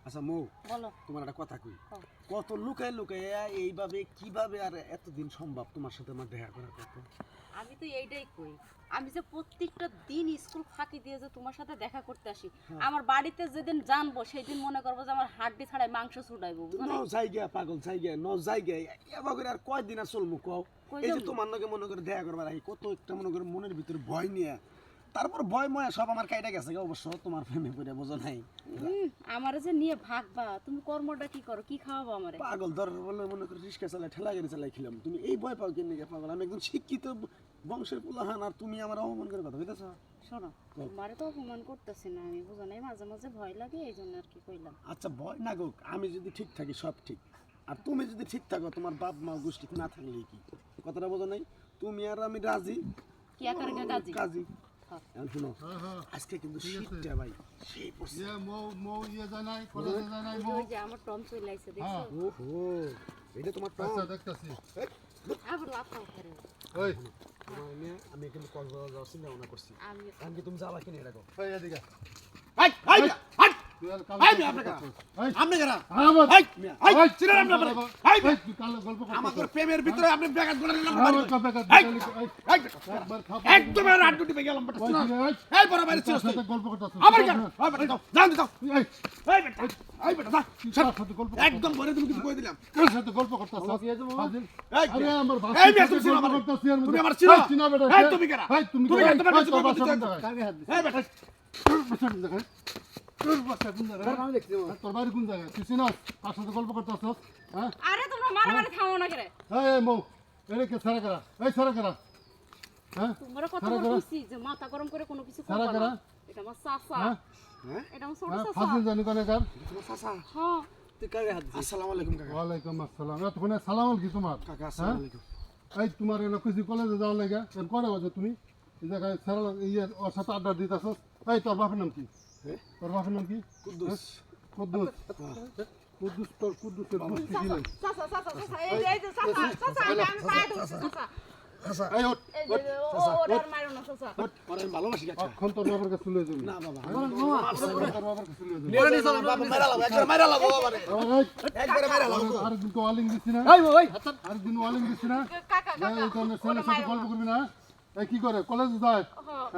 আচ্ছা মৌ, তোমার একটা কথা কই, কত লুকায় লুকায় এইভাবে কিভাবে আর এতদিন সম্ভব তোমার সাথে আমার দেখা করার কথা? আমি তো এইটাই কই, আমি যে প্রত্যেকটা দিন স্কুল ফাঁকি দিয়ে যে তোমার সাথে দেখা করতে আসি, আমার বাড়িতে যেদিন জানবো সেই দিন মনে করবো যে আমার হাড্ডি ছাড়াই মাংস ছুটাইবো। ন জায়গা পাগল জায়গা ন জায়গা এবার করে আর কয়দিন আর চলবো কও? এই যে তোমার নাকি মনে করে দেখা করবার আহি কত একটা মনে করে মনের ভিতরে ভয় নিয়ে, তারপর ভয় ময়া সব আমার কাইটা গেছে অবশ্য তোমার প্রেমে পড়ে বোঝো নাই। আমার যে নিয়ে ভাগবা, তুমি কর্মটা কি করো, কি খাওয়াবো আমারে? পাগল ধর বলে মনে করে রিস্কা চালাই ঠেলা গাড়ি চালাই খিলাম, তুমি এই ভয় পাও কেন নিয়ে পাগল? আমি একদম শিক্ষিত বংশের পোলাহান আর তুমি আমার অপমান করে কথা বুঝতেছ? শোনো, তোমারে তো অপমান করতেছি না আমি, বুঝো নাই, মাঝে মাঝে ভয় লাগে এই জন্য আর কি কইলাম। আচ্ছা ভয় না গো, আমি যদি ঠিক থাকি সব ঠিক, আর তুমি যদি ঠিক থাকো তোমার বাপ মা গোষ্ঠী না থাকলে কি কথাটা বোঝো নাই? তুমি আর আমি রাজি কি আকারে কাজী কাজী। শুনো আজকে কিন্তু শীতটা ভাই সেই পড়ছে। আমার টম চলে আইছে দেখছো? ওহো এটা তোমার টম? আচ্ছা দেখতাছি। আবার লাফাও করে। ওই আমি কিন্তু কক্সবাজার যাওয়ার চিন্তা ভাবনা করছি। আমি কি তুমি যাবা কিনা এটা কও? ওই এদিকে হাই হাই হাই তুই আর কাল হাই আপনারা আপনি কারা? আমার হাই হাই চিনেন আপনি আপনারা? হাই তুই কাল গল্প কর আমাদের প্রেমের ভিতরে আপনি ব্যাঘাত ঘটালেন না। আমার কথা হাই হাই একবার খাপ একদম রাত দুটি পেয়ে গেলাম বেটা। ওই এই বড় বাইরে ছিল সাথে গল্প করতাছ আবার কেন? হাই বেটা দাও যান দাও। এই এই বেটা এই বেটা যা কার সাথে গল্প একদম ভরে তুমি কিছু কই দিলাম। কার সাথে গল্প করতাছ ফাজিল আরে আমার ভাষা এই মেয়ে তুমি গল্প করতাছ এর তুমি মধ্যে আমার চিনো? চিনা বেটা এই তুমি কারা? এই তুমি তুমি কারা? তোমার কিছু করতে চাও? কাকে হাত দিছ এই বেটা তোর বাসা কোন জায়গায়? তোর বাসা কোন জায়গায়? তোর বাড়ি কোন জায়গায়? তুই চিনাস কার সাথে গল্প করতাছ? হ্যাঁ আরে তোমরা মারামারি থামো না করে। এই মৌ এরে কে সারা করা এই সারা করা হ্যাঁ তোমরা কত বড় খুশি যে মাথা গরম করে কোনো কিছু করবা সারা করা না। এটা আমার চাচা। হ্যাঁ এটা আমার ছোট হ্যাঁ চাচা। ফাজিল জানি কোনে কার তোমার চাচা হ্যাঁ তুই কাকে হাত দিছিস? আসসালামু আলাইকুম কাকা। ওয়ালাইকুম আসসালাম এতক্ষণে সালাম কি তোমার কাকা আসসালামু আলাইকুম। এই তোমার এনে খুশি কলেজে যাওয়ার লাগে এর করে বাজে তুমি এই জায়গায় সারা ইয়ে ওর সাথে আড্ডা দিতেছ এই তোর বাপের নাম কি তোর বাপের নাম কি কুদ্দুস। কুদ্দুস কুদ্দুস তোর কুদ্দুসের দুষ্টি কি নাই চাচা চাচা চাচা এই যে চাচা চাচা আমি পায়ে ধরছি চাচা। চাচা এই ওঠ এই যে ওর মারো না চাচা। পরে আমি ভালোবাসি কাকা। এখন তোর বাবার কাছে চলে যাবি না বাবা তোর বাবার কাছে চলে যাবি পরে নি চলো বাবা মারা লাগো একবার মারা লাগো বাবারে একবার মারা লাগো। আরেকদিন তো ওয়ালিং দিচ্ছি না আরেকদিন ওয়ালিং দিচ্ছি না কাকা এই কাকা তোর ছেলের সাথে গল্প করবি না এই কি করে কলেজে যায়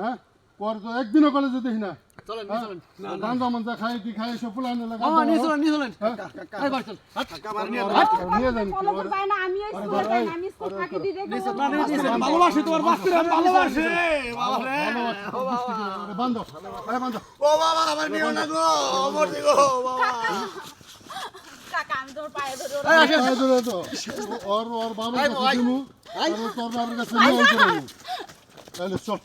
হ্যাঁ পর তো একদিনও কলেজে দেখি না চলেন চলেন গান্দা মঞ্জা খাই কি খাই সব ফুলানো লাগা কাকা মার নিয়ে নিয়ে যান কলেজে যায় না, আমি ওই স্কুলে যাই না, আমি স্কুল ফাঁকি দিয়ে দেখবো। ভালোবাসি তোমার বাস্তির আমি ভালোবাসি বাবারে। বন্ধ আরে বন্ধ ও বাবা আমার নিও না গো মরছি গো বাবা। কাকা আমি তোর পায়ে ধরে ওর এই ধরে তো ওর বাবার কাছে দিমু আর তোর বাবার কাছে নিয়ে যাবো তাহলে চল